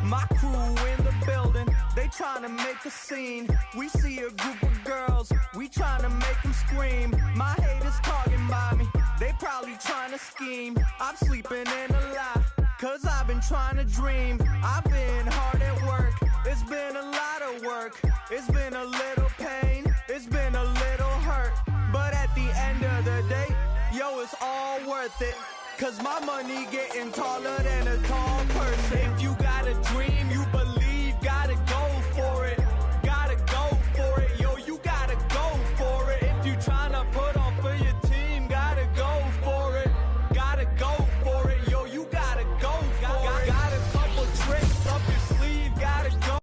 My crew in the building, they tryna make a scene. We see a group of girls, we tryna make them scream. My haters talking by me, they probably tryna scheme. I'm sleeping in a lie, cause I've been trying to dream. I've been hard at work, it's been a lot of work. It's been a little pain, it's been a little hurt. But at the end of the day, yo, it's all worth it. Cause my money getting taller than a tall person. If you got a dream, you believe, gotta go for it. Gotta go for it, yo, you gotta go for it. If you tryna put on for your team, gotta go for it. Gotta go for it, yo, you gotta go for it. Got a couple tricks up your sleeve, gotta go.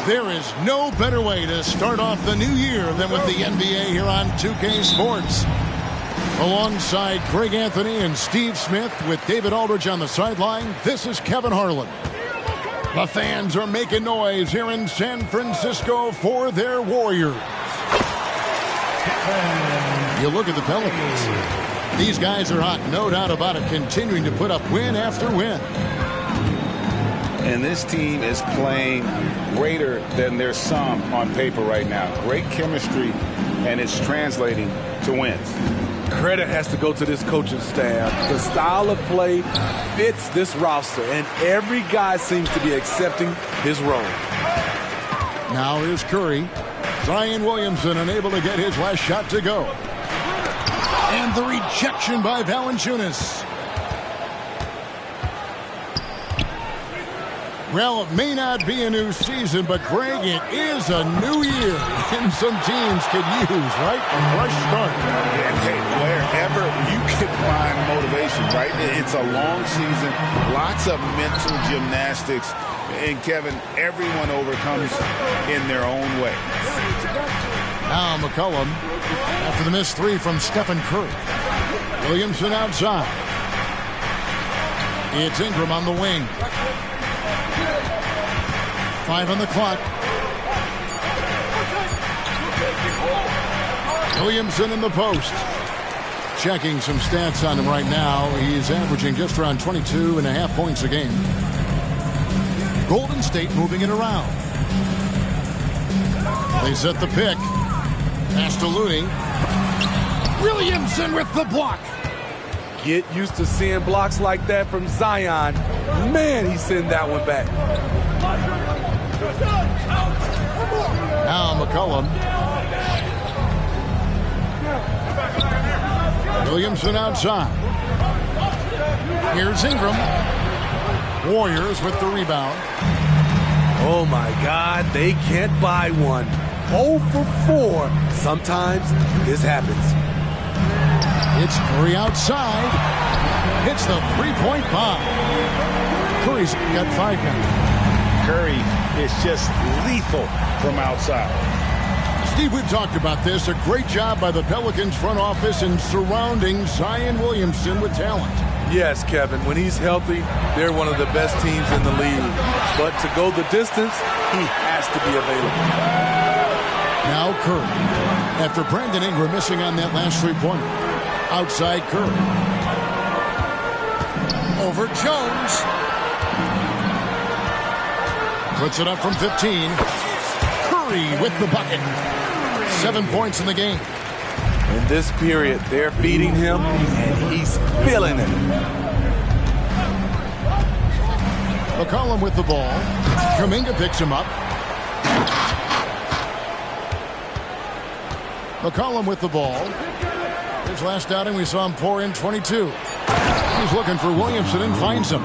There is no better way to start off the new year than with the NBA here on 2K Sports. Alongside Greg Anthony and Steve Smith with David Aldridge on the sideline, this is Kevin Harlan. The fans are making noise here in San Francisco for their Warriors. You look at the Pelicans. These guys are hot, no doubt about it, continuing to put up win after win. And this team is playing greater than their sum on paper right now. Great chemistry, and it's translating to wins. Credit has to go to this coaching staff. The style of play fits this roster, and every guy seems to be accepting his role. Now here's Curry. Zion Williamson unable to get his last shot to go. And the rejection by Valanciunas. Well, it may not be a new season, but Greg, it is a new year. And some teams could use, right, a fresh start. And hey, wherever you can find motivation, right? It's a long season, lots of mental gymnastics. And Kevin, everyone overcomes in their own way. Now McCollum, after the missed three from Stephen Curry. Williamson outside. It's Ingram on the wing. 5 on the clock. Williamson in the post. Checking some stats on him right now. He's averaging just around 22.5 points a game. Golden State moving it around. They set the pick. Pass to Looney. Williamson with the block. Get used to seeing blocks like that from Zion. Man, he's sending that one back. Now McCollum. Williamson outside. Here's Ingram. Warriors with the rebound. Oh my God, they can't buy one. 0 for 4. Sometimes this happens. It's Curry outside. Hits the three-point bomb. Curry's got 5 now. Curry is just lethal from outside. Steve, we've talked about this. A great job by the Pelicans front office in surrounding Zion Williamson with talent. Yes, Kevin. When he's healthy, they're one of the best teams in the league. But to go the distance, he has to be available. Now Curry. After Brandon Ingram missing on that last three-pointer. Outside Curry. Over Jones. Puts it up from 15. Curry with the bucket. 7 points in the game. In this period, they're feeding him, and he's feeling it. McCollum with the ball. Kuminga picks him up. McCollum with the ball. His last outing, we saw him pour in 22. He's looking for Williamson and finds him.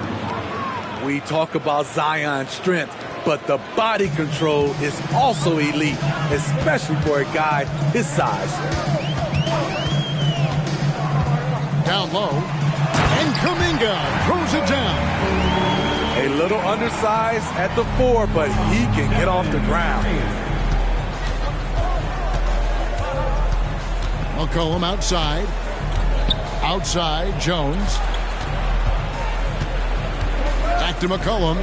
We talk about Zion's strength, but the body control is also elite, especially for a guy his size. Down low, and Kuminga throws it down. A little undersized at the 4, but he can get off the ground. McCollum outside. Outside, Jones. Back to McCollum.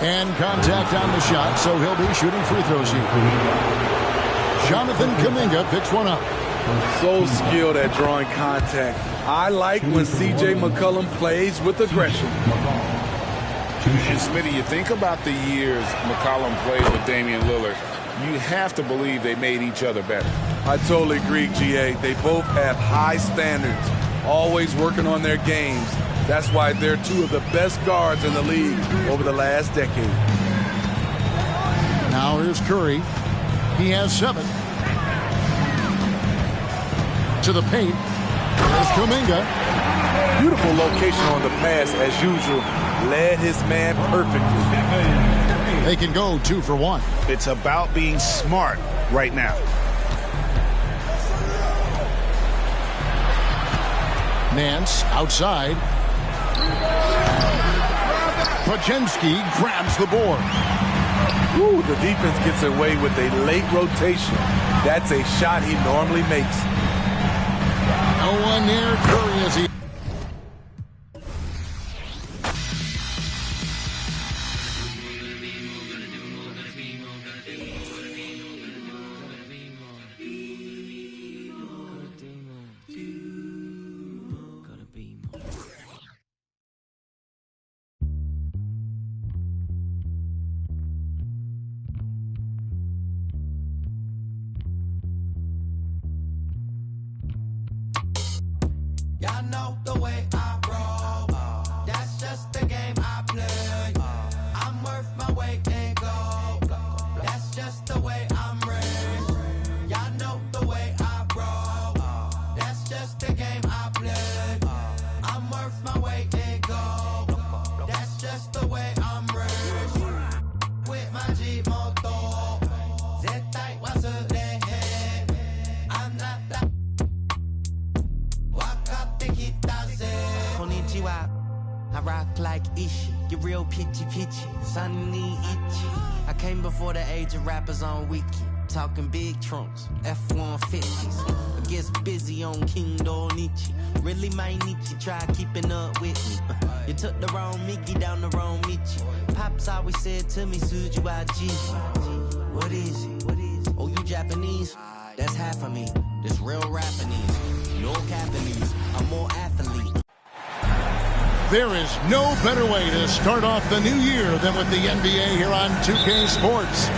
And contact on the shot, so he'll be shooting free throws here. Jonathan Kuminga picks one up. So skilled at drawing contact. I like when C.J. McCollum plays with aggression. And Smitty, you think about the years McCollum played with Damian Lillard, you have to believe they made each other better. I totally agree, G.A. They both have high standards, always working on their games. That's why they're two of the best guards in the league over the last decade. Now here's Curry. He has 7. To the paint. There's Kuminga. Beautiful location on the pass as usual. Led his man perfectly. They can go 2 for 1. It's about being smart right now. Nance outside. Podziemski grabs the board. Ooh, the defense gets away with a late rotation. That's a shot he normally makes. No one near Curry as he... Y'all know the way I roll. That's just the game I play. I'm worth my weight in gold. That's just the way I'm raised. Y'all know the way I roll. That's just the game I play. I'm worth my weight in gold. That's just the way I'm raised. With my G-Moto. Zettai wasurehen. I'm not that. Konnichiwa. I rock like Ishi, get real pitchy, sunny itchy. I came before the age of rappers on Wiki, talking big trunks, F-150s. I guess busy on King Donichi. Really might need you try keeping up with me. You took the wrong Mickey down the wrong Michi. Pops always said to me, Suju IG. What is it? Oh, you Japanese? That's half of me. This real Japanese. No Japanese. I'm more athlete. There is no better way to start off the new year than with the NBA here on 2K Sports.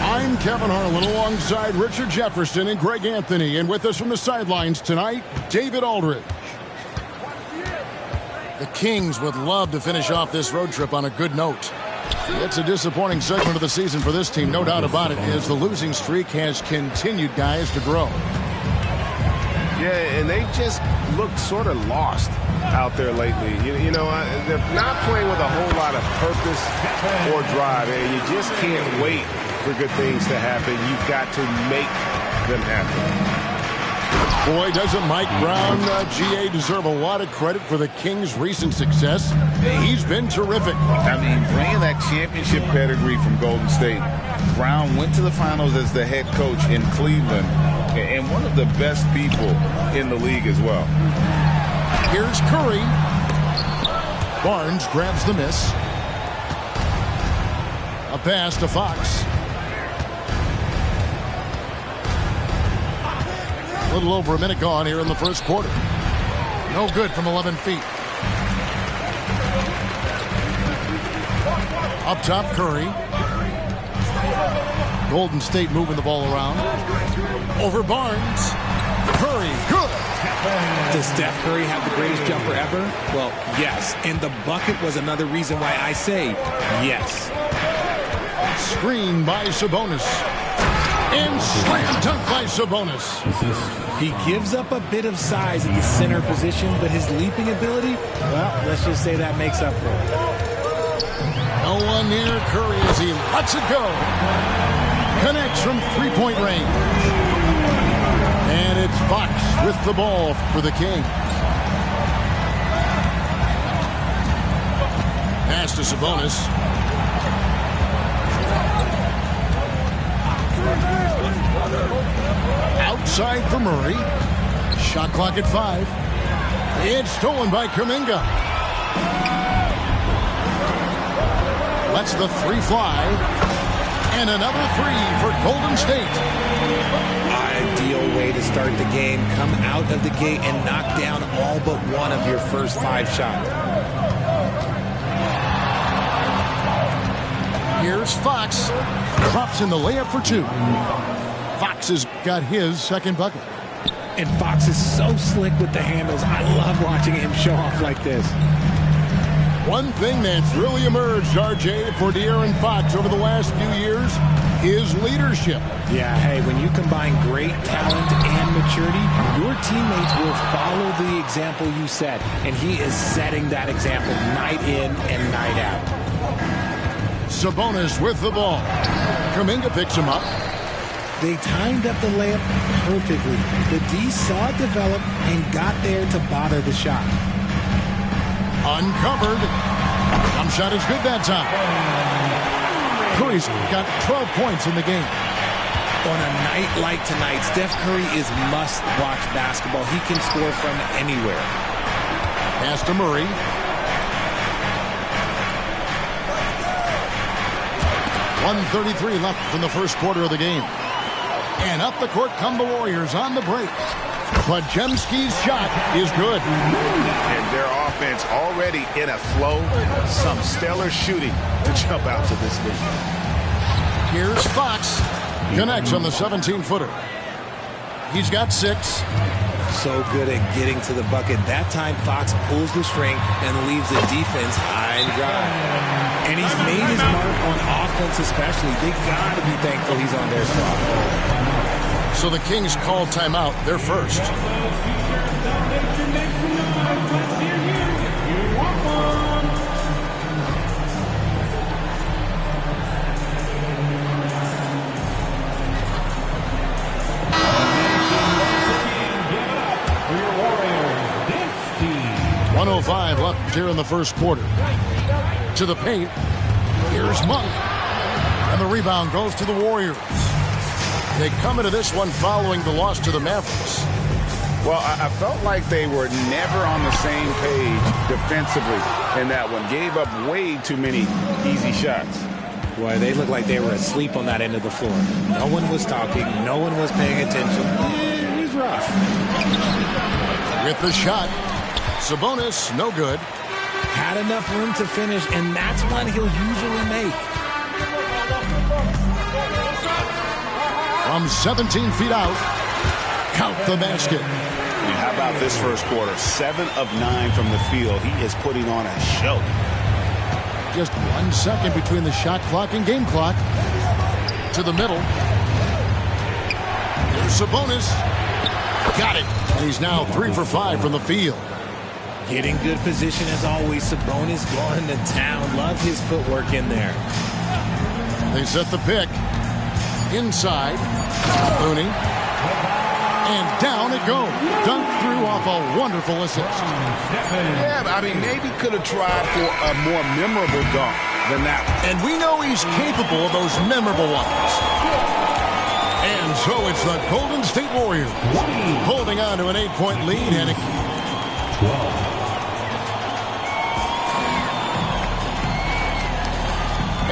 I'm Kevin Harlan alongside Richard Jefferson and Greg Anthony. And with us from the sidelines tonight, David Aldridge. The Kings would love to finish off this road trip on a good note. It's a disappointing segment of the season for this team, no doubt about it, as the losing streak has continued, guys, to grow. Yeah, and they just looked sort of lost out there lately. You know, they're not playing with a whole lot of purpose or drive, and you just can't wait for good things to happen. You've got to make them happen. Boy, doesn't Mike Brown, GA, deserve a lot of credit for the Kings' recent success. He's been terrific. I mean, bringing that championship pedigree from Golden State, Brown went to the finals as the head coach in Cleveland, and one of the best people in the league as well. Here's Curry. Barnes grabs the miss. A pass to Fox. A little over a minute gone here in the first quarter. No good from 11 feet. Up top, Curry. Golden State moving the ball around. Over Barnes. Curry, good. Does Steph Curry have the greatest jumper ever? Well, yes. And the bucket was another reason why I say yes. Screen by Sabonis. And slam dunk by Sabonis. He gives up a bit of size at the center position, but his leaping ability, well, let's just say that makes up for it. No one near Curry as he lets it go. Connects from three-point range. And it's Fox with the ball for the Kings. Pass to Sabonis. Outside for Murray. Shot clock at 5. It's stolen by Kuminga. Lets the three fly. And another three for Golden State. Ideal way to start the game. Come out of the gate and knock down all but one of your first 5 shots. Here's Fox. Drops in the layup for 2. Fox has got his second bucket. And Fox is so slick with the handles. I love watching him show off like this. One thing that's really emerged, RJ, for De'Aaron Fox over the last few years is leadership. Yeah, hey, when you combine great talent and maturity, your teammates will follow the example you set. And he is setting that example night in and night out. Sabonis with the ball. Kuminga picks him up. They timed up the layup perfectly. The D saw it develop and got there to bother the shot. Uncovered. Jump shot is good that time. Curry's got 12 points in the game. On a night like tonight, Steph Curry is must-watch basketball. He can score from anywhere. Pass to Murray. .133 left from the first quarter of the game. And up the court come the Warriors on the break. Podziemski's shot is good. And their offense already in a flow. Some stellar shooting to jump out to this lead. Here's Fox. Connects on the 17-footer. He's got 6. So good at getting to the bucket. That time, Fox pulls the string and leaves the defense high and dry. And he's made his mark on offense especially. They got to be thankful he's on their squad. So the Kings call timeout. They're first. .105 left here in the first quarter. To the paint. Here's Monk. And the rebound goes to the Warriors. They come into this one following the loss to the Mavericks. Well, I felt like they were never on the same page defensively in that one. Gave up way too many easy shots. Boy, they looked like they were asleep on that end of the floor. No one was talking. No one was paying attention. It was rough. With the shot. Sabonis, no good. Had enough room to finish, and that's one he'll usually make. From 17 feet out, count the basket. And how about this first quarter? 7 of 9 from the field. He is putting on a show. Just 1 second between the shot clock and game clock. To the middle. Here's Sabonis. Got it. And he's now 3 for 5 from the field. Getting good position as always. Sabonis going to town. Love his footwork in there. They set the pick. Inside. Looney. And down it goes. Dunked through off a wonderful assist. Yeah, I mean, maybe could have tried for a more memorable dunk than that one. And we know he's capable of those memorable ones. And so it's the Golden State Warriors holding on to an 8-point lead. And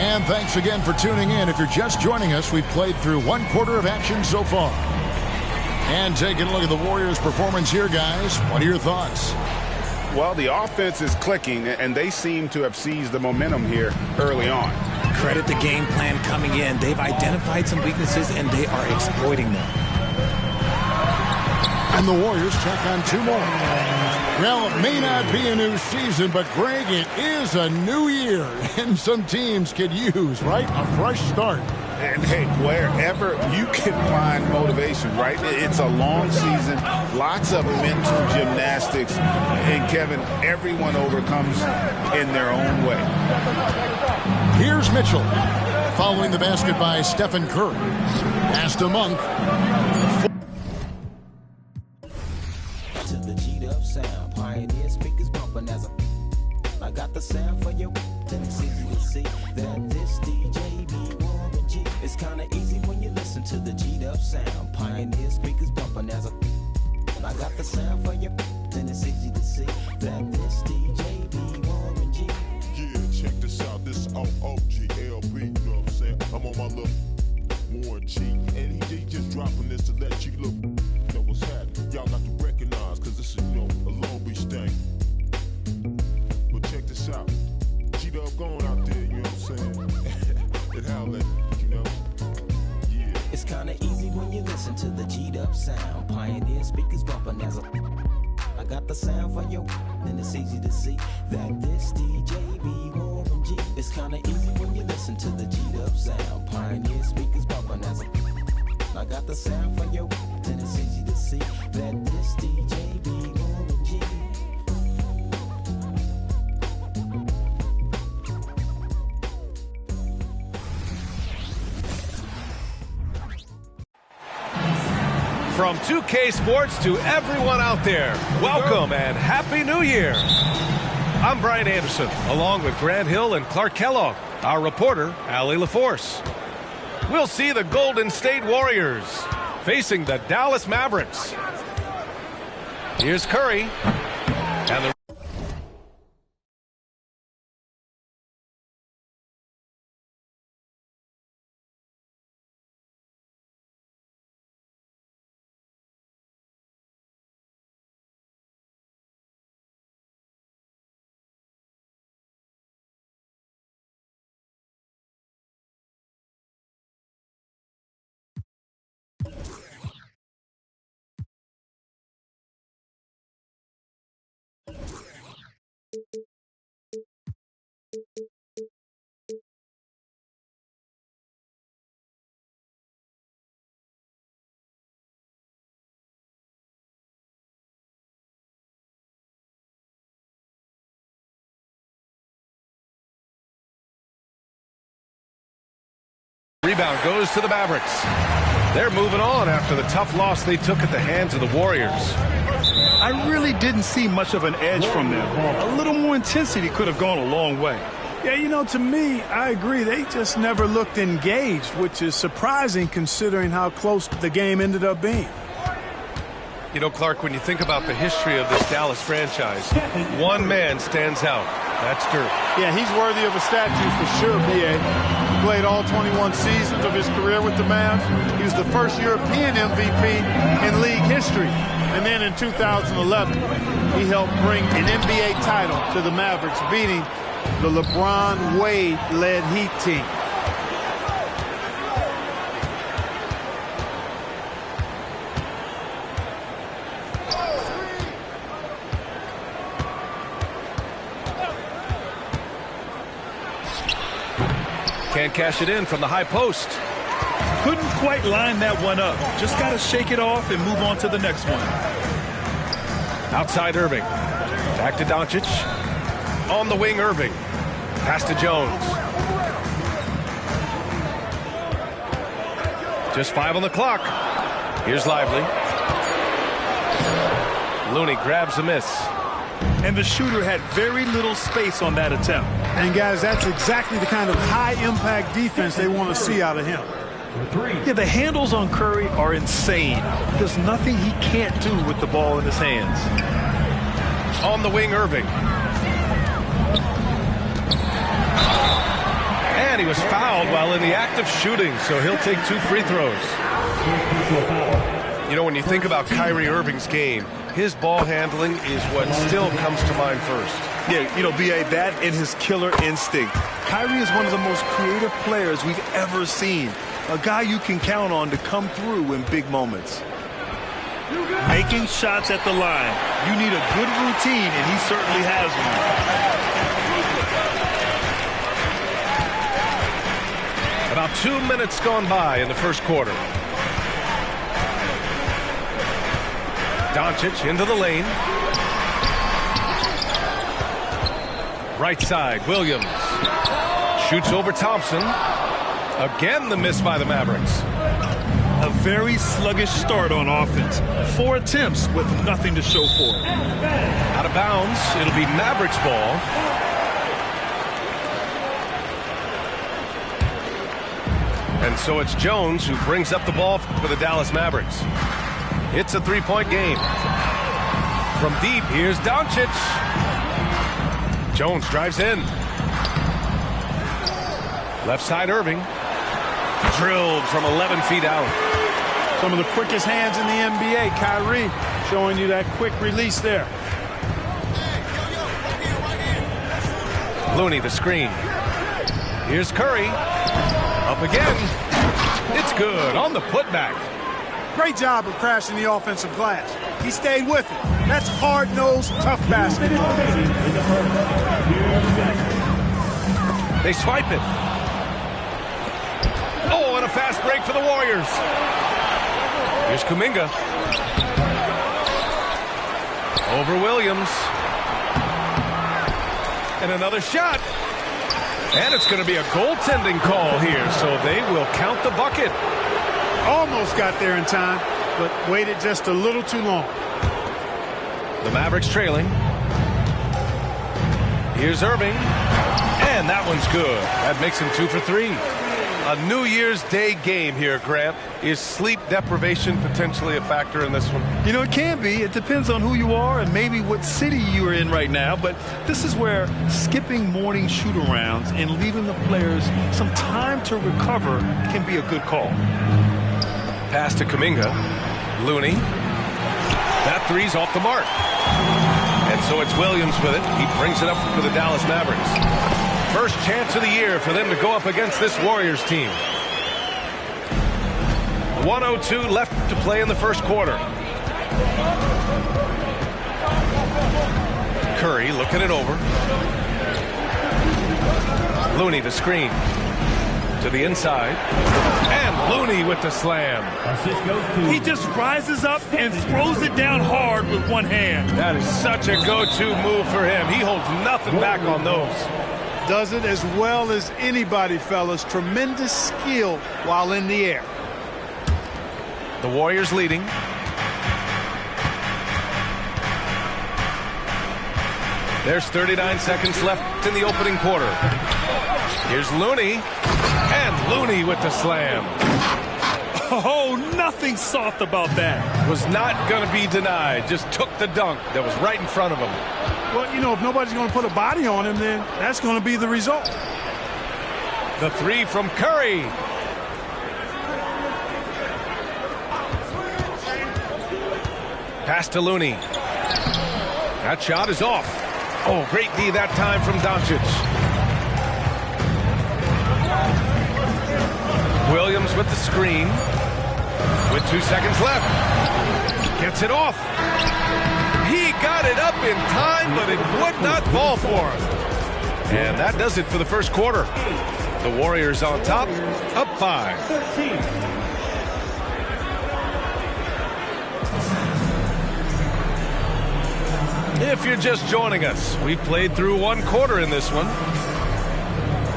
And thanks again for tuning in. If you're just joining us, we've played through 1 quarter of action so far. And taking a look at the Warriors' performance here, guys. What are your thoughts? Well, the offense is clicking, and they seem to have seized the momentum here early on. Credit the game plan coming in. They've identified some weaknesses, and they are exploiting them. And the Warriors check on 2 more. Well, it may not be a new season, but, Greg, it is a new year. And some teams could use, right, a fresh start. And, hey, wherever you can find motivation, right? It's a long season, lots of mental gymnastics. And, Kevin, everyone overcomes in their own way. Here's Mitchell. Following the basket by Stephen Curry. Pass to Monk. Sound pioneer speakers bumping as I got the sound for you. It's easy to see that this DJ be Warren G. It's kinda easy when you listen to the G-Dub sound. Pioneer speakers bumping as I got the sound for you. Then it's easy to see that this DJ be Warren G. Yeah, check this out. This OOG. It's kinda easy when you listen to the G'd up sound. Pioneer speakers bumping as I got the sound for you, and it's easy to see that this DJ be Warren G. It's kinda easy when you listen to the G'd up sound. Pioneer speakers bumping as I got the sound for you, and it's easy to see that this DJ be Warren G. From 2K Sports to everyone out there, welcome and Happy New Year. I'm Brian Anderson, along with Grant Hill and Clark Kellogg, our reporter, Allie LaForce. We'll see the Golden State Warriors facing the Dallas Mavericks. Here's Curry, and the rebound goes to the Mavericks. They're moving on after the tough loss they took at the hands of the Warriors. I really didn't see much of an edge from them. A little more intensity could have gone a long way. Yeah, you know, to me, I agree. They just never looked engaged, which is surprising considering how close the game ended up being. You know, Clark, when you think about the history of this Dallas franchise, one man stands out. That's Dirk. Yeah, he's worthy of a statue for sure, B.A. He played all 21 seasons of his career with the Mavs. He was the first European MVP in league history. And then in 2011, he helped bring an NBA title to the Mavericks, beating the LeBron Wade-led Heat team. Can't cash it in from the high post. Couldn't quite line that one up. Just got to shake it off and move on to the next one. Outside Irving. Back to Doncic. On the wing, Irving. Pass to Jones. Just 5 on the clock. Here's Lively. Looney grabs a miss. And the shooter had very little space on that attempt. And, guys, that's exactly the kind of high-impact defense they want to see out of him. Yeah, the handles on Curry are insane. There's nothing he can't do with the ball in his hands. On the wing, Irving. And he was fouled while in the act of shooting, so he'll take 2 free throws. You know, when you think about Kyrie Irving's game, his ball handling is what still comes to mind first. Yeah, you know, B.A., that and his killer instinct. Kyrie is one of the most creative players we've ever seen. A guy you can count on to come through in big moments. Making shots at the line. You need a good routine, and he certainly has one. About 2 minutes gone by in the first quarter. Doncic into the lane. Right side, Williams. Shoots over Thompson. Again, the miss by the Mavericks. A very sluggish start on offense. 4 attempts with nothing to show for it. Out of bounds. It'll be Mavericks ball. And so it's Jones who brings up the ball for the Dallas Mavericks. It's a 3-point game. From deep, here's Doncic. Jones drives in. Left side, Irving. Drilled from 11 feet out. Some of the quickest hands in the NBA. Kyrie showing you that quick release there. Looney, the screen. Here's Curry. Up again. It's good on the putback. Great job of crashing the offensive glass. He stayed with it. That's hard-nosed, tough basketball. They swipe it. Oh, and a fast break for the Warriors. Here's Kuminga. Over Williams. And another shot. And it's going to be a goaltending call here, so they will count the bucket. Almost got there in time, but waited just a little too long. The Mavericks trailing. Here's Irving. And that one's good. That makes him 2 for 3. A New Year's Day game here, Grant. Is sleep deprivation potentially a factor in this one? You know, it can be. It depends on who you are and maybe what city you are in right now. But this is where skipping morning shoot-arounds and leaving the players some time to recover can be a good call. Pass to Kuminga. Looney. That three's off the mark. And so it's Williams with it. He brings it up for the Dallas Mavericks. First chance of the year for them to go up against this Warriors team. 1:02 left to play in the first quarter. Curry looking it over. Looney the screen. To the inside. And Looney with the slam. He just rises up and throws it down hard with one hand. That is such a go-to move for him. He holds nothing back on those. Does it as well as anybody, fellas. Tremendous skill while in the air. The Warriors leading. There's 39 seconds left in the opening quarter. Here's Looney. And Looney with the slam. Oh, nothing soft about that. Was not going to be denied. Just took the dunk that was right in front of him. Well, you know, if nobody's going to put a body on him, then that's going to be the result. The three from Curry. Pass to Looney. That shot is off. Oh, great D that time from Doncic. Williams with the screen. With 2 seconds left. Gets it off. He got it up in time, but it would not fall for him. And that does it for the first quarter. The Warriors on top, up 5. If you're just joining us, we played through one quarter in this one.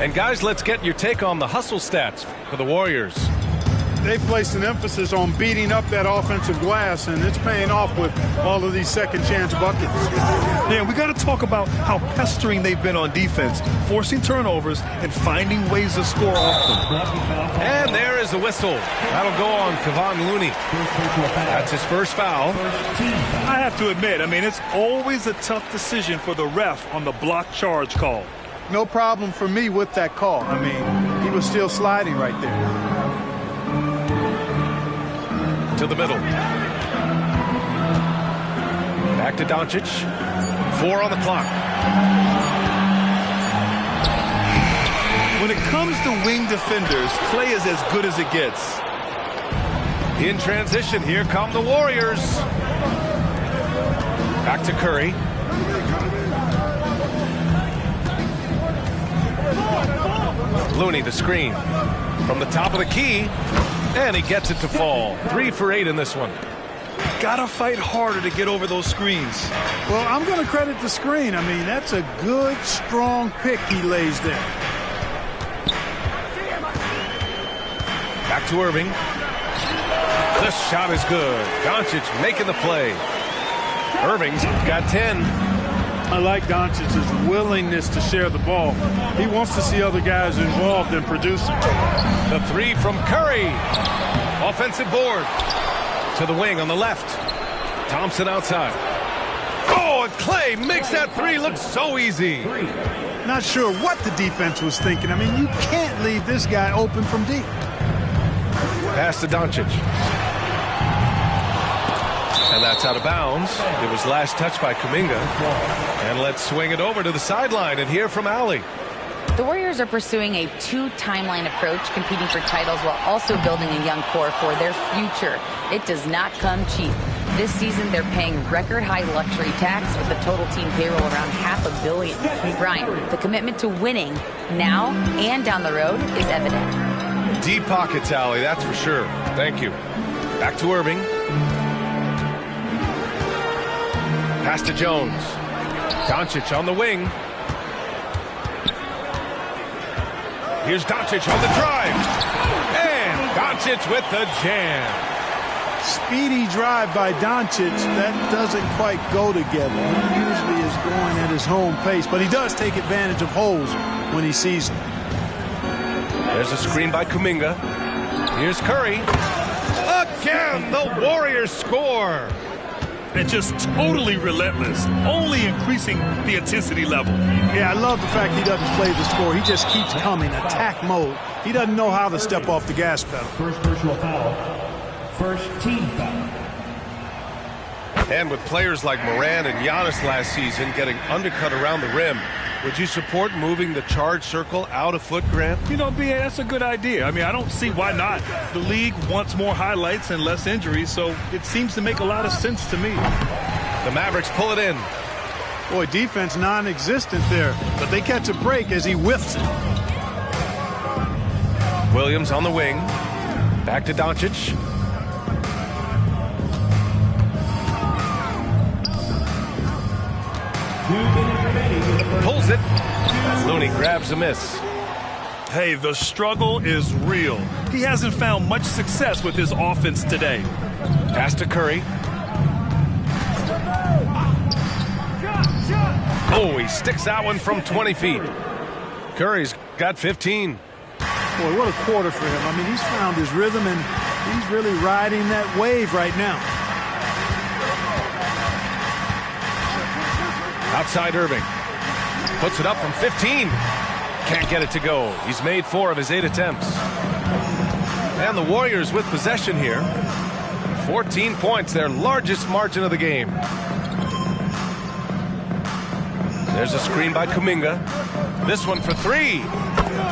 And guys, let's get your take on the hustle stats for the Warriors. They've placed an emphasis on beating up that offensive glass, and it's paying off with all of these second chance buckets. Yeah, we got to talk about how pestering they've been on defense, forcing turnovers and finding ways to score off them. And there is a whistle. That'll go on Kevon Looney. That's his first foul. I have to admit, I mean, it's always a tough decision for the ref on the block charge call. No problem for me with that call. I mean, he was still sliding right there. To the middle. Back to Doncic. 4 on the clock. When it comes to wing defenders, Klay is as good as it gets. In transition, here come the Warriors. Back to Curry. Looney the screen. From the top of the key. And he gets it to fall. 3 for 8 in this one. Gotta fight harder to get over those screens. Well, I'm going to credit the screen. I mean, that's a good, strong pick he lays there. Back to Irving. The shot is good. Doncic making the play. Irving's got 10. I like Doncic's willingness to share the ball. He wants to see other guys involved in producing. The 3 from Curry. Offensive board. To the wing on the left. Thompson outside. Oh, and Klay makes that 3 look so easy. Not sure what the defense was thinking. I mean, you can't leave this guy open from deep. Pass to Doncic. And that's out of bounds. It was last touched by Kuminga. And let's swing it over to the sideline and hear from Allie. The Warriors are pursuing a two-timeline approach, competing for titles while also building a young core for their future. It does not come cheap. This season, they're paying record-high luxury tax with the total team payroll around $500 million. Brian, the commitment to winning now and down the road is evident. Deep pockets, Allie, that's for sure. Thank you. Back to Irving. Pass to Jones. Doncic on the wing. Here's Doncic on the drive. And Doncic with the jam. Speedy drive by Doncic. That doesn't quite go together. He usually is going at his home pace, but he does take advantage of holes when he sees them. There's a screen by Kuminga. Here's Curry. Again, the Warriors score. And just totally relentless, only increasing the intensity level. Yeah, I love the fact he doesn't play the score. He just keeps coming, attack mode. He doesn't know how to step off the gas pedal. First personal foul. First team foul. And with players like Morant and Giannis last season getting undercut around the rim, would you support moving the charge circle out a foot, Grant? You know, B.A., that's a good idea. I mean, I don't see why not. The league wants more highlights and less injuries, so it seems to make a lot of sense to me. The Mavericks pull it in. Boy, defense non-existent there, but they catch a break as he whiffs it. Williams on the wing. Back to Doncic. Pulls it. Looney grabs a miss. Hey, the struggle is real. He hasn't found much success with his offense today. Pass to Curry. Oh, he sticks that one from 20 feet. Curry's got 15. Boy, what a quarter for him. I mean, he's found his rhythm, and he's really riding that wave right now. Outside Irving. Puts it up from 15. Can't get it to go. He's made 4 of his 8 attempts. And the Warriors with possession here. 14 points, their largest margin of the game. There's a screen by Kuminga. This one for 3.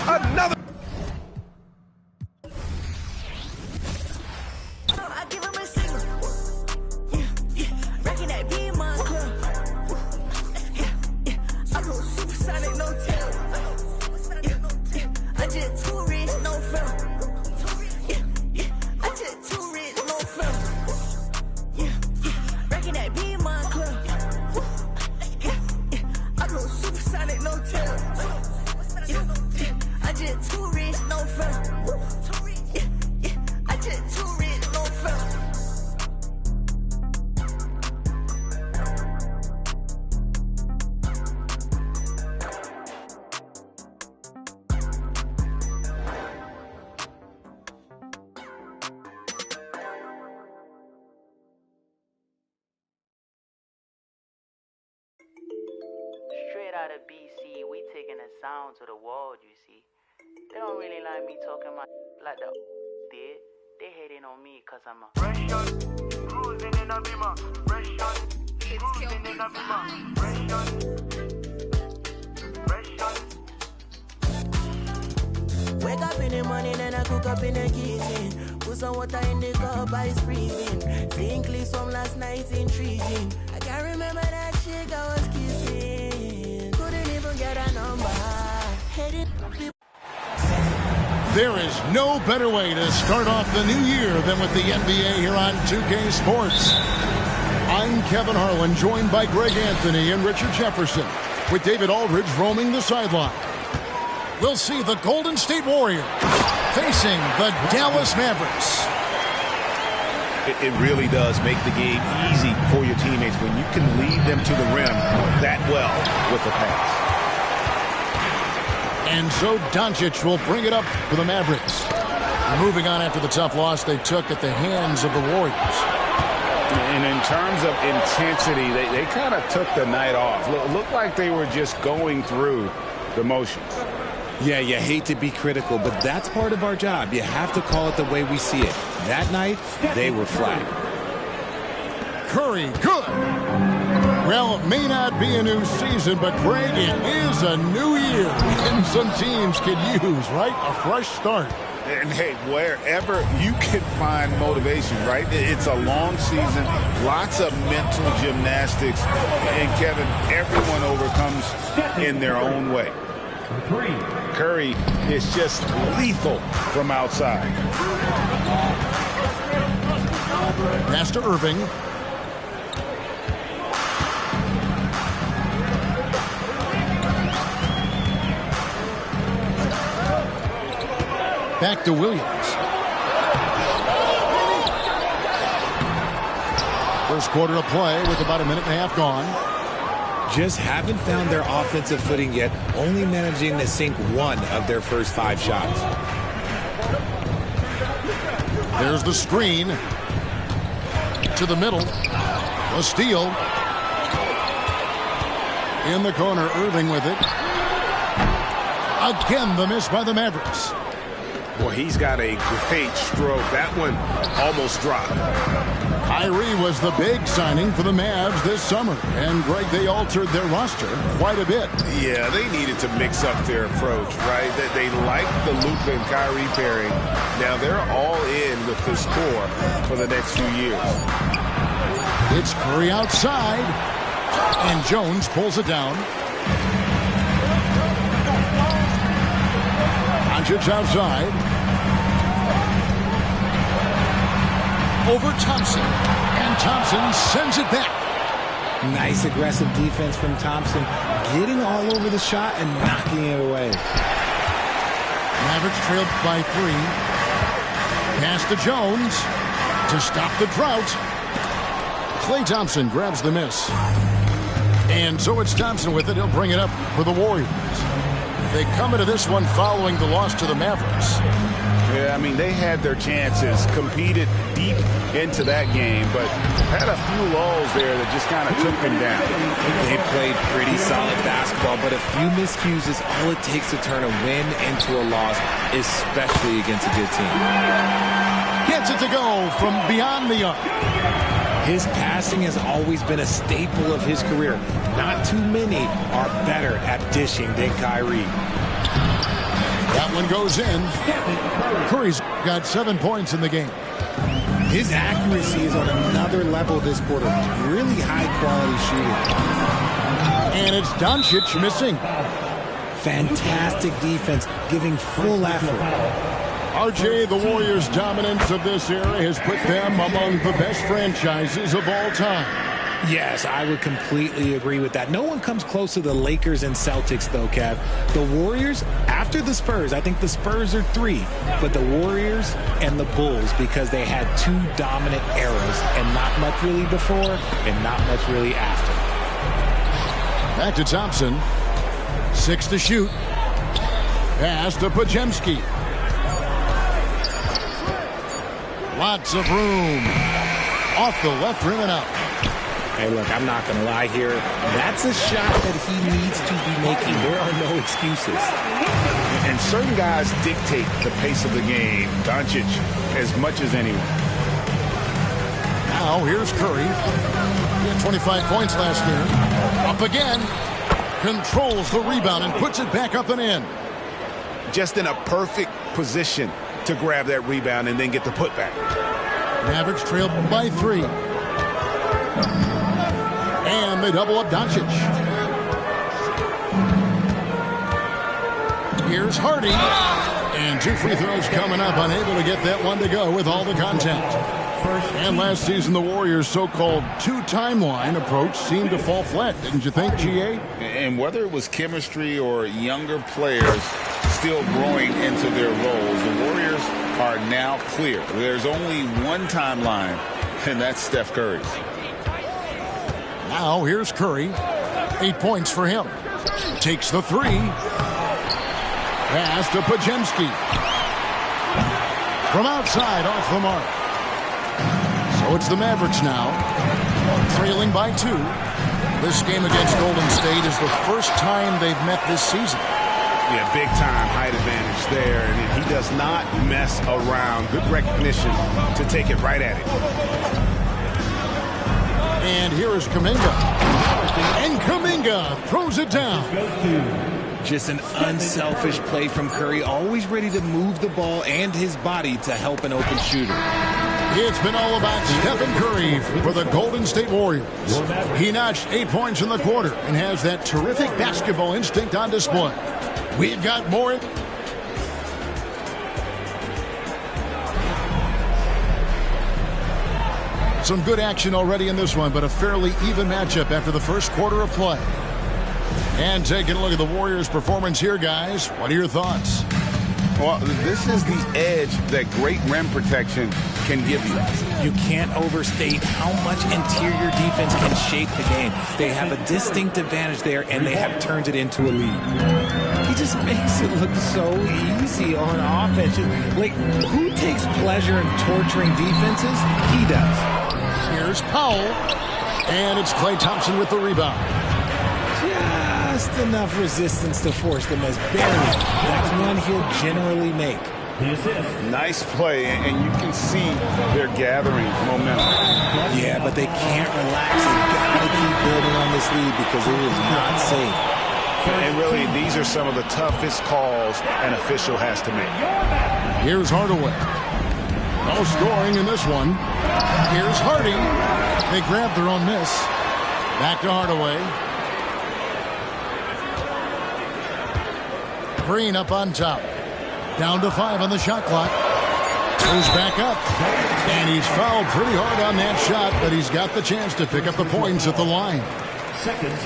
Another. Out of BC, we taking the sound to the world, you see. They don't really like me talking like the did. They hating on me cause I'm a fresh shot, cruising in a bimmer, fresh shot, cruising in a bimmer, fresh shot. Wake up in the morning and I cook up in the kitchen. Put some water in the cup, ice freezing. Seeing clips from last night intriguing. I can't remember that chick I was kissing. Get a number. There is no better way to start off the new year than with the NBA here on 2K Sports. I'm Kevin Harlan, joined by Greg Anthony and Richard Jefferson, with David Aldridge roaming the sideline. We'll see the Golden State Warriors facing the Dallas Mavericks. It really does make the game easy for your teammates when you can lead them to the rim that well with the pass. And so Doncic will bring it up for the Mavericks. Moving on after the tough loss they took at the hands of the Warriors. And in terms of intensity, they kind of took the night off. Looked like they were just going through the motions. Yeah, you hate to be critical, but that's part of our job. You have to call it the way we see it. That night, they were flat. Curry, good. Well, it may not be a new season, but Greg, it is a new year. And some teams could use, right, a fresh start. And hey, wherever you can find motivation, right? It's a long season, lots of mental gymnastics, and Kevin, everyone overcomes in their own way. Curry is just lethal from outside. Pass to Irving. Back to Williams. First quarter of play with about a minute and a half gone. Just haven't found their offensive footing yet, only managing to sink one of their first 5 shots. There's the screen. To the middle. A steal. In the corner, Irving with it. Again, the miss by the Mavericks. Well, he's got a great stroke. That one almost dropped. Kyrie was the big signing for the Mavs this summer. And, Greg, they altered their roster quite a bit. Yeah, they needed to mix up their approach, right? They liked the Luka and Kyrie pairing. Now they're all in with this core for the next few years. It's Curry outside. And Jones pulls it down. Doncic outside. Over Thompson. And Thompson sends it back. Nice aggressive defense from Thompson, getting all over the shot and knocking it away. Mavericks trailed by 3. Pass to Jones to stop the drought. Klay Thompson grabs the miss. And so it's Thompson with it. He'll bring it up for the Warriors. They come into this one following the loss to the Mavericks. Yeah, I mean, they had their chances, competed deep into that game, but had a few lulls there that just kind of took them down. They played pretty solid basketball, but a few miscues is all it takes to turn a win into a loss, especially against a good team. Gets it to go from beyond the arc. His passing has always been a staple of his career. Not too many are better at dishing than Kyrie. That one goes in. Curry's got 7 points in the game. His accuracy is on another level this quarter. Really high-quality shooting. And it's Doncic missing. Fantastic defense, giving full effort. RJ, the Warriors' dominance of this era has put them among the best franchises of all time. Yes, I would completely agree with that. No one comes close to the Lakers and Celtics, though, Kev. The Warriors, after the Spurs, I think the Spurs are 3, but the Warriors and the Bulls, because they had 2 dominant eras, and not much really before and not much really after. Back to Thompson. 6 to shoot. Pass to Podziemski. Lots of room. Off the left rim and out. Hey, look, I'm not going to lie here. That's a shot that he needs to be making. There are no excuses. And certain guys dictate the pace of the game. Doncic as much as anyone. Now, here's Curry. He had 25 points last year. Up again. Controls the rebound and puts it back up and in. Just in a perfect position to grab that rebound and then get the putback. Mavericks trailed by 3. And they double up Doncic. Here's Hardy. And 2 free throws coming up. Unable to get that one to go with all the contact. And last season, the Warriors' so-called 2-timeline approach seemed to fall flat. Didn't you think, GA? And whether it was chemistry or younger players still growing into their roles, the Warriors are now clear. There's only one timeline, and that's Steph Curry's. Now here's Curry. 8 points for him. Takes the 3. Pass to Podziemski. From outside, off the mark. So it's the Mavericks now, trailing by 2. This game against Golden State is the first time they've met this season. Yeah, big time height advantage there, and he does not mess around. Good recognition to take it right at it. And here is Kuminga. And Kuminga throws it down. Just an unselfish play from Curry, always ready to move the ball and his body to help an open shooter. It's been all about Stephen Curry for the Golden State Warriors. He notched 8 points in the quarter and has that terrific basketball instinct on display. We've got more. Some good action already in this one, but a fairly even matchup after the first quarter of play. And taking a look at the Warriors' performance here, guys. What are your thoughts? Well, this is the edge that great rim protection can give you. You can't overstate how much interior defense can shape the game. They have a distinct advantage there, and they have turned it into a lead. He just makes it look so easy on offense. Like, who takes pleasure in torturing defenses? He does. Here's Powell, and it's Klay Thompson with the rebound. Just enough resistance to force the miss. Barely. That's one he'll generally make. Nice play, and you can see they're gathering momentum. Yeah, but they can't relax. They've got to keep building on this lead because it is not safe. And really, these are some of the toughest calls an official has to make. Here's Hardaway. No scoring in this one. Here's Hardy. They grab their own miss. Back to Hardaway. Green up on top. Down to 5 on the shot clock. Goes back up. And he's fouled pretty hard on that shot, but he's got the chance to pick up the points at the line.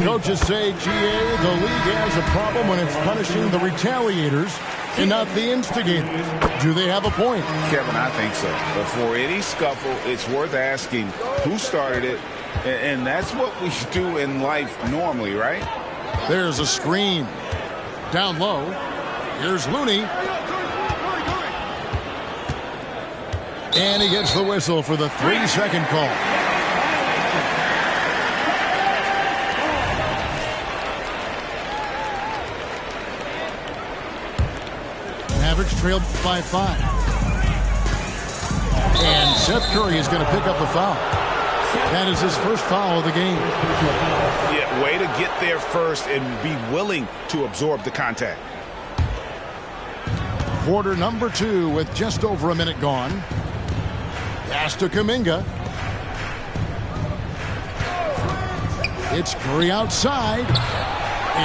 Coaches say, GA, the league has a problem when it's punishing the retaliators and not the instigators. Do they have a point? Kevin, I think so. But for any scuffle, it's worth asking who started it. And that's what we do in life normally, right? There's a screen. Down low. Here's Looney. And he gets the whistle for the 3-second call. Mavericks trailed by 5. And Seth Curry is going to pick up the foul. That is his first foul of the game. Yeah, way to get there first and be willing to absorb the contact. Quarter number 2 with just over a minute gone. Pass to Kuminga. It's Curry outside.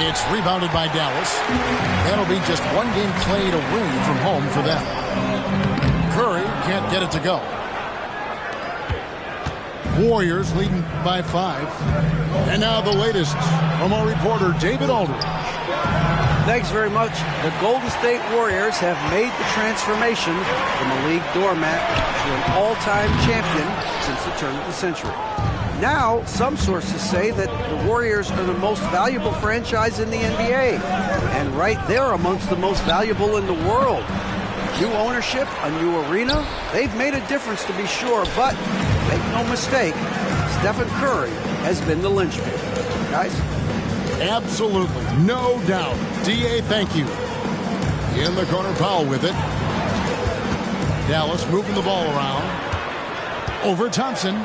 It's rebounded by Dallas. That'll be just one game played away from home for them. Curry can't get it to go. Warriors leading by 5. And now the latest from our reporter David Aldridge. Thanks very much. The Golden State Warriors have made the transformation from a league doormat to an all-time champion since the turn of the century. Now, some sources say that the Warriors are the most valuable franchise in the NBA, and right there amongst the most valuable in the world. New ownership, a new arena, they've made a difference to be sure, but make no mistake, Stephen Curry has been the linchpin. Guys? Absolutely, no doubt. D.A., thank you. In the corner, Powell with it. Dallas moving the ball around. Over Thompson.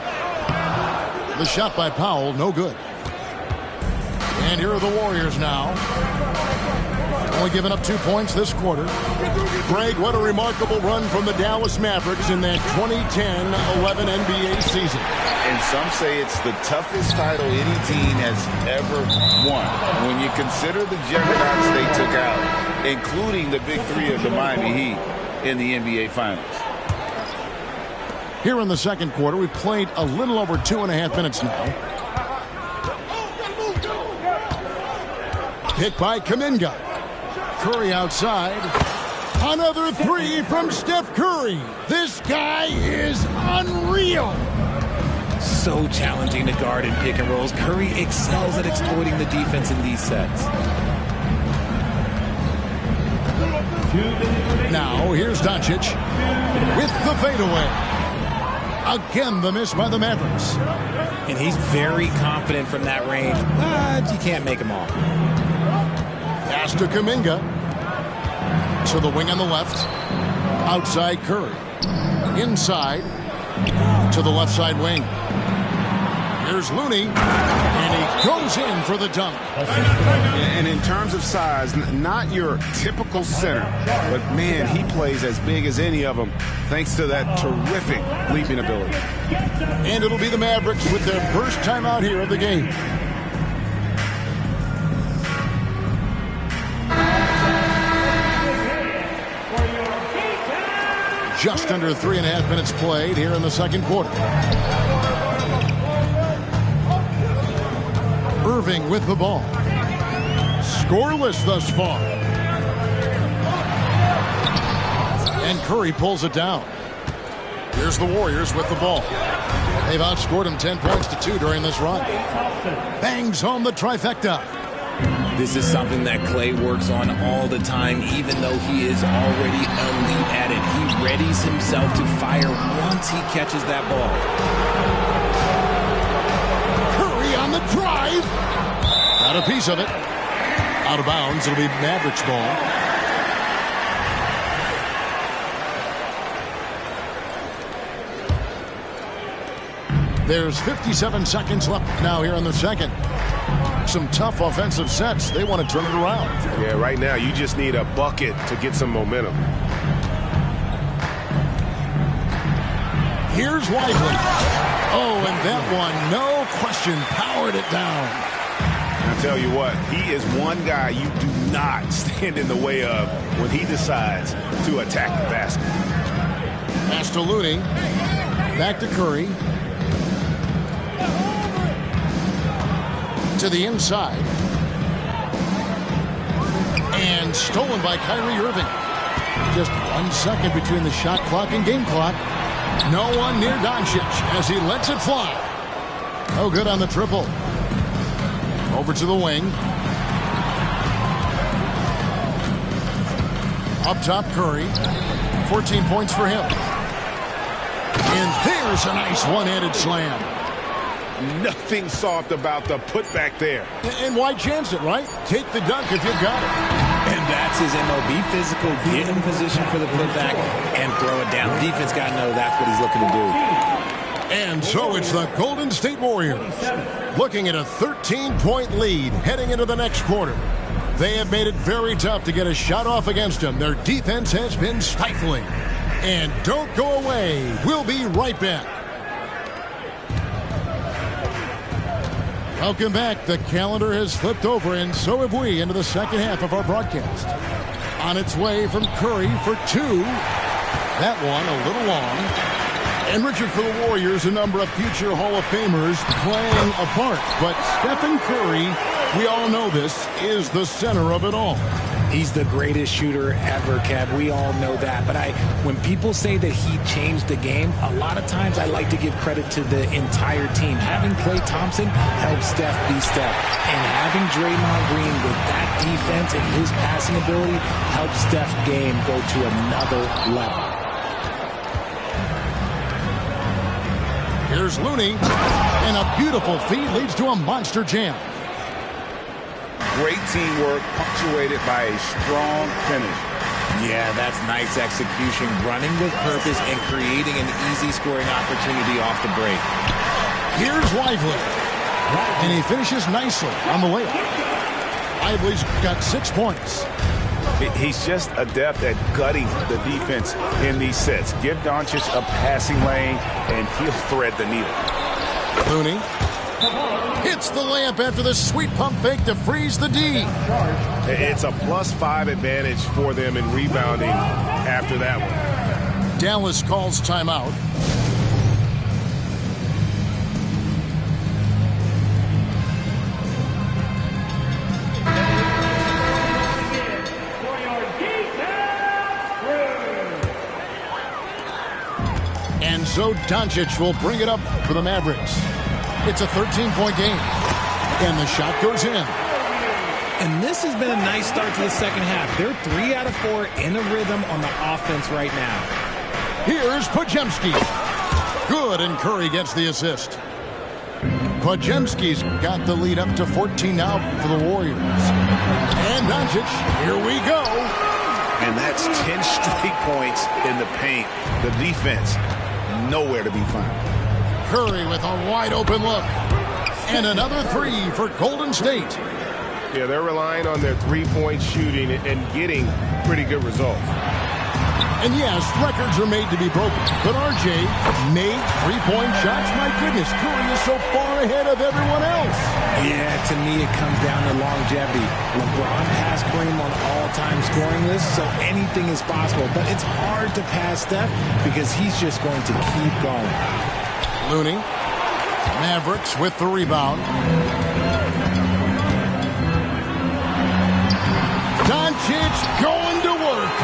The shot by Powell, no good. And here are the Warriors now. Only giving up 2 points this quarter. Greg, what a remarkable run from the Dallas Mavericks in that 2010-11 NBA season. And some say it's the toughest title any team has ever won. When you consider the juggernauts they took out, including the big 3 of the Miami Heat in the NBA Finals. Here in the second quarter, we've played a little over 2.5 minutes now. Hit by Kuminga. Curry outside. Another 3 from Steph Curry. This guy is unreal. So challenging to guard in pick and rolls. Curry excels at exploiting the defense in these sets. Now, here's Doncic with the fadeaway. Again, the miss by the Mavericks. And he's very confident from that range, but you can't make him all. Pass to Kuminga. To the wing on the left. Outside Curry. Inside. To the left side wing. Here's Looney. And he goes in for the dunk. And in terms of size, not your typical center, but man, he plays as big as any of them thanks to that terrific leaping ability. And it'll be the Mavericks with their first timeout here of the game. Just under 3.5 minutes played here in the second quarter. Irving with the ball. Scoreless thus far. And Curry pulls it down. Here's the Warriors with the ball. They've outscored them 10 points to 2 during this run. Bangs home the trifecta. This is something that Clay works on all the time, even though he is already elite at it. He readies himself to fire once he catches that ball. Curry on the drive. Got a piece of it. Out of bounds. It'll be Mavericks ball. There's 57 seconds left now here in the second. Some tough offensive sets. They want to turn it around. Yeah, right now you just need a bucket to get some momentum. Here's Lively. Oh, and that one, no question, powered it down. I tell you what, he is one guy you do not stand in the way of when he decides to attack the basket. Pass to Looney. Back to Curry. To the inside. And stolen by Kyrie Irving. Just 1 second between the shot clock and game clock. No one near Doncic as he lets it fly. Oh, good on the triple. Over to the wing. Up top, Curry. 14 points for him. And there's a nice one-handed slam. Nothing soft about the putback there. And why chance it, right? Take the dunk if you've got it. And that's his MO. Be physical, get in position for the putback, and throw it down. The defense got to know that's what he's looking to do. And so it's the Golden State Warriors looking at a 13-point lead heading into the next quarter. They have made it very tough to get a shot off against them. Their defense has been stifling. And don't go away. We'll be right back. Welcome back. The calendar has flipped over, and so have we, into the second half of our broadcast. On its way from Curry for 2. That one a little long. And Richard, for the Warriors, a number of future Hall of Famers playing a part. But Stephen Curry, we all know this, is the center of it all. He's the greatest shooter ever, Kev. We all know that. But when people say that he changed the game, a lot of times I like to give credit to the entire team. Having Klay Thompson helped Steph be Steph. And having Draymond Green with that defense and his passing ability helped Steph's game go to another level. Here's Looney, and a beautiful feed leads to a monster jam. Great teamwork, punctuated by a strong finish. Yeah, that's nice execution, running with purpose and creating an easy scoring opportunity off the break. Here's Lively, and he finishes nicely on the layup. Lively's got 6 points. He's just adept at gutting the defense in these sets. Give Doncic a passing lane, and he'll thread the needle. Looney hits the layup after the sweet pump fake to freeze the D. It's a +5 advantage for them in rebounding after that one. Dallas calls timeout. And so Doncic will bring it up for the Mavericks. It's a 13-point game. And the shot goes in. And this has been a nice start to the second half. They're 3 out of 4 in a rhythm on the offense right now. Here's Podziemski. Good, and Curry gets the assist. Podziemski's got the lead up to 14 now for the Warriors. And Doncic, here we go. And that's 10 straight points in the paint. The defense, nowhere to be found. Curry with a wide open look. And another three for Golden State. Yeah, they're relying on their three-point shooting and getting pretty good results. And yes, records are made to be broken. But RJ made three-point shots. My goodness, Curry is so far ahead of everyone else. Yeah, to me it comes down to longevity. LeBron passed Kareem on all-time scoring lists, so anything is possible. But it's hard to pass Steph because he's just going to keep going. Looney. Mavericks with the rebound. Doncic going to work.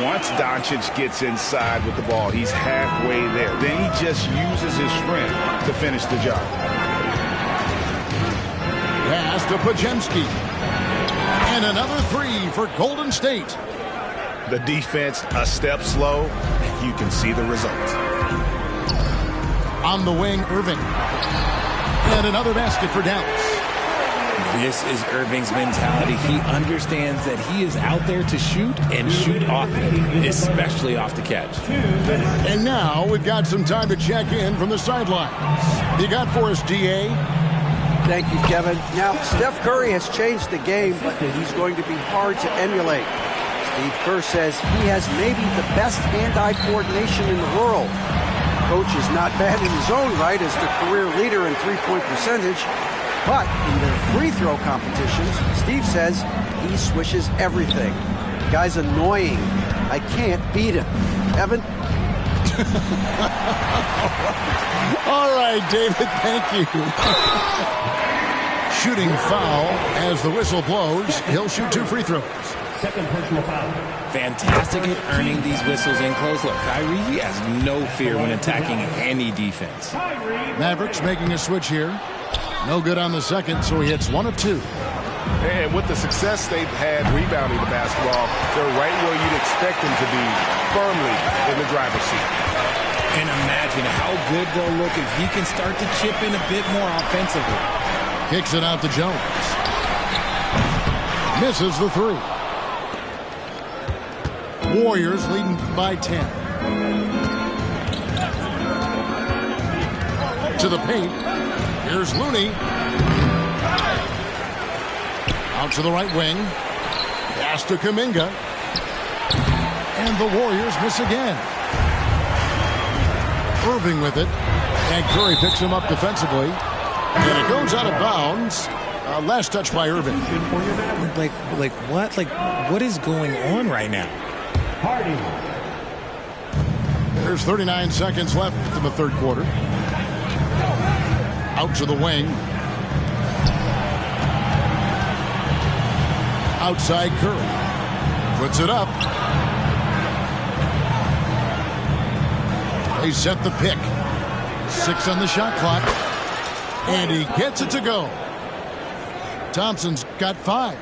Once Doncic gets inside with the ball, he's halfway there. Then he just uses his strength to finish the job. Pass to Podziemski. And another three for Golden State. The defense a step slow, and you can see the results. On the wing, Irving. And another basket for Dallas. This is Irving's mentality. He understands that he is out there to shoot and shoot often, especially off the catch. And now we've got some time to check in from the sidelines. You got for us, DA? Thank you, Kevin. Now, Steph Curry has changed the game, but he's going to be hard to emulate. Steve Kerr says he has maybe the best hand-eye coordination in the world. Coach is not bad in his own right as the career leader in three-point percentage. But in their free throw competitions, Steve says he swishes everything. The guy's annoying. I can't beat him. Evan? All right, David, thank you. Shooting foul as the whistle blows. He'll shoot two free throws. Second personal foul. Fantastic at earning these whistles in close. Look, Kyrie, he has no fear when attacking any defense. Mavericks making a switch here. No good on the second, so he hits 1 of 2. And with the success they've had rebounding the basketball, they're right where you'd expect them to be, firmly in the driver's seat. And imagine how good they'll look if he can start to chip in a bit more offensively. Kicks it out to Jones. Misses the three. Warriors leading by 10. To the paint. Here's Looney. Out to the right wing. Pass to Kuminga. And the Warriors miss again. Irving with it. And Curry picks him up defensively. And it goes out of bounds. Last touch by Irving. What is going on right now? Hardy. There's 39 seconds left in the third quarter. Out to the wing. Outside Curry. Puts it up. They set the pick. 6 on the shot clock. And he gets it to go. Thompson's got 5.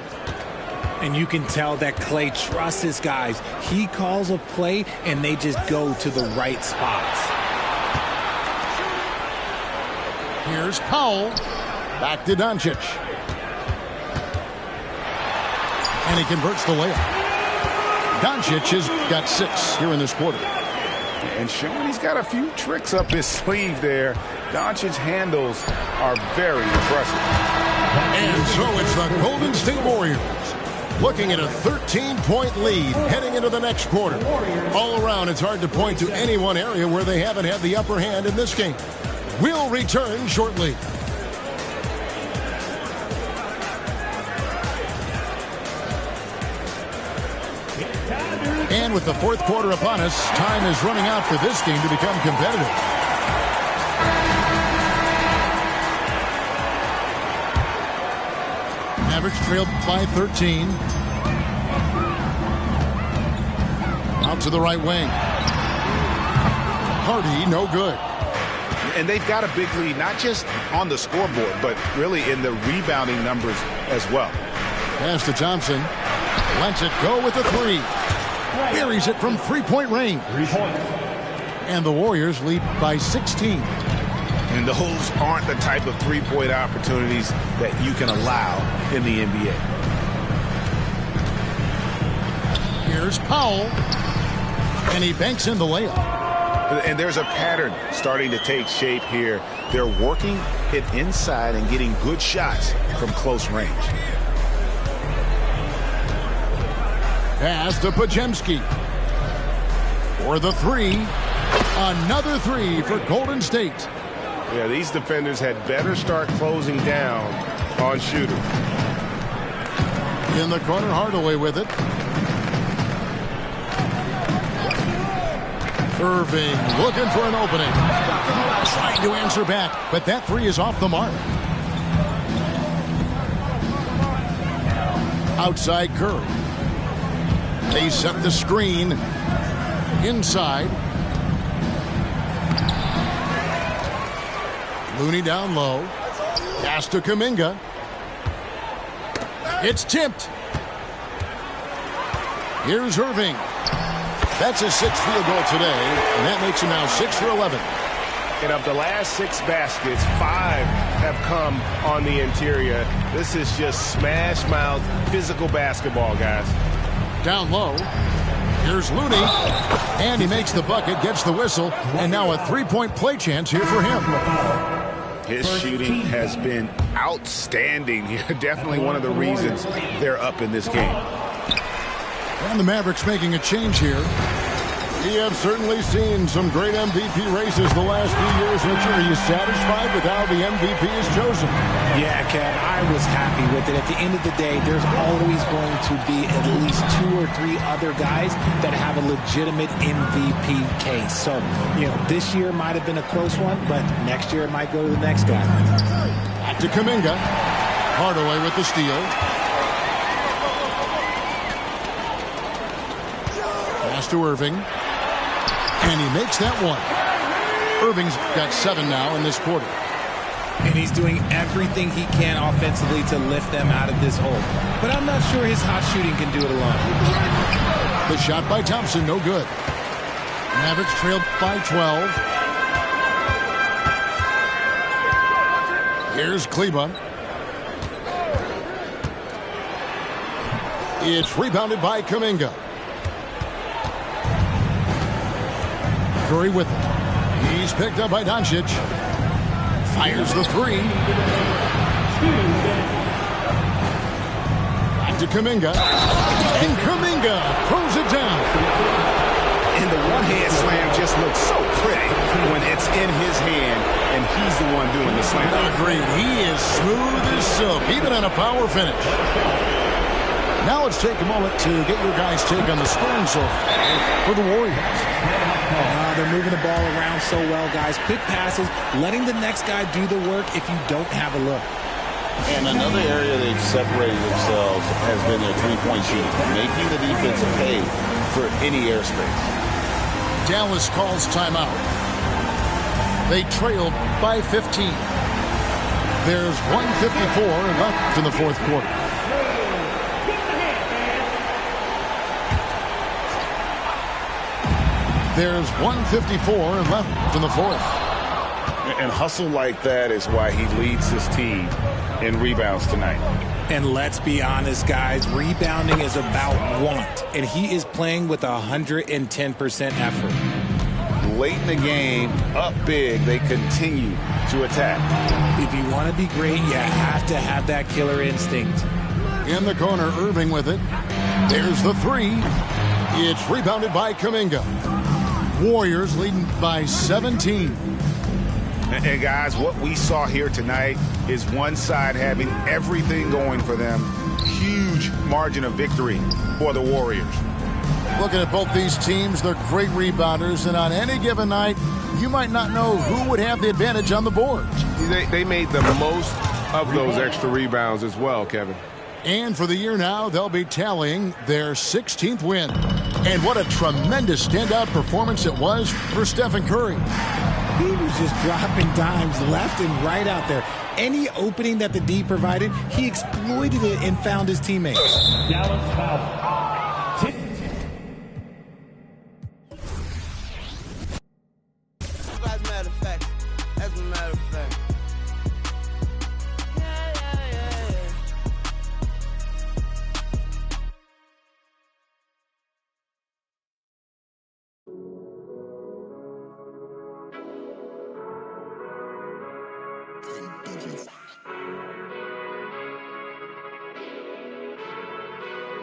And you can tell that Klay trusts his guys. He calls a play, and they just go to the right spots. Here's Powell. Back to Doncic. And he converts the layup. Doncic has got 6 here in this quarter. And showing he's got a few tricks up his sleeve there. Doncic's handles are very impressive. And so it's the Golden State Warriors looking at a 13-point lead heading into the next quarter. All around, it's hard to point to any one area where they haven't had the upper hand in this game. We'll return shortly. And with the fourth quarter upon us, time is running out for this game to become competitive. Mavericks trailed by 13. Out to the right wing. Hardy, no good. And they've got a big lead, not just on the scoreboard, but really in the rebounding numbers as well. Pass to Thompson. Lets it go with the 3. Buries it from three-point range. 3 points. And the Warriors lead by 16. And those aren't the type of three-point opportunities that you can allow in the NBA. Here's Powell. And he banks in the layup. And there's a pattern starting to take shape here. They're working it inside and getting good shots from close range. Pass to Podziemski. For the three. Another three for Golden State. Yeah, these defenders had better start closing down on Shooter. In the corner, Hardaway with it. Irving looking for an opening. Trying to answer back, but that three is off the mark. Outside Curry. They set the screen. Inside. Looney down low. Pass to Kuminga. It's tipped. Here's Irving. That's his sixth field goal today, and that makes him now 6 for 11. And of the last 6 baskets, 5 have come on the interior. This is just smash mouth physical basketball, guys. Down low. Here's Looney. And he makes the bucket, gets the whistle, and now a three-point play chance here for him. His shooting has been outstanding. Definitely one of the reasons they're up in this game. And the Mavericks making a change here. We have certainly seen some great MVP races the last few years. Richard, are you satisfied with how the MVP is chosen? Yeah, Kev, I was happy with it. At the end of the day, there's always going to be at least 2 or 3 other guys that have a legitimate MVP case. So, this year might have been a close one, but next year it might go to the next guy. Back to Kuminga. Hardaway with the steal. Pass to Irving. And he makes that one. Irving's got 7 now in this quarter. And he's doing everything he can offensively to lift them out of this hole. But I'm not sure his hot shooting can do it alone. The shot by Thompson, no good. Mavericks trailed by 12. Here's Kleber. It's rebounded by Kuminga. Curry with it. He's picked up by Doncic. Fires the three. Back to Kuminga. And Kuminga throws it down. And the one-hand slam just looks so pretty when it's in his hand and he's the one doing the slam. Agreed. He is smooth as silk, even on a power finish. Now let's take a moment to get your guys' take on the scoring so far for the Warriors. They're moving the ball around so well, guys. Quick passes, letting the next guy do the work if you don't have a look. And another area they've separated themselves has been their three-point shooting, making the defense pay for any airspace. Dallas calls timeout. They trailed by 15. There's 1:54 left in the fourth quarter. There's 1:54 left in the fourth. And hustle like that is why he leads his team in rebounds tonight. And let's be honest, guys, rebounding is about want. And he is playing with 110% effort. Late in the game, up big, they continue to attack. If you want to be great, you have to have that killer instinct. In the corner, Irving with it. There's the three. It's rebounded by Kuminga. Warriors leading by 17. And guys, what we saw here tonight is one side having everything going for them. Huge margin of victory for the Warriors. Looking at both these teams, they're great rebounders, and on any given night, you might not know who would have the advantage on the boards. They made the most of those extra rebounds as well, Kevin. And for the year now, they'll be tallying their 16th win. And what a tremendous standout performance it was for Stephen Curry. He was just dropping dimes left and right out there. Any opening that the D provided, he exploited it and found his teammates. Dallas foul. As a matter of fact. digits.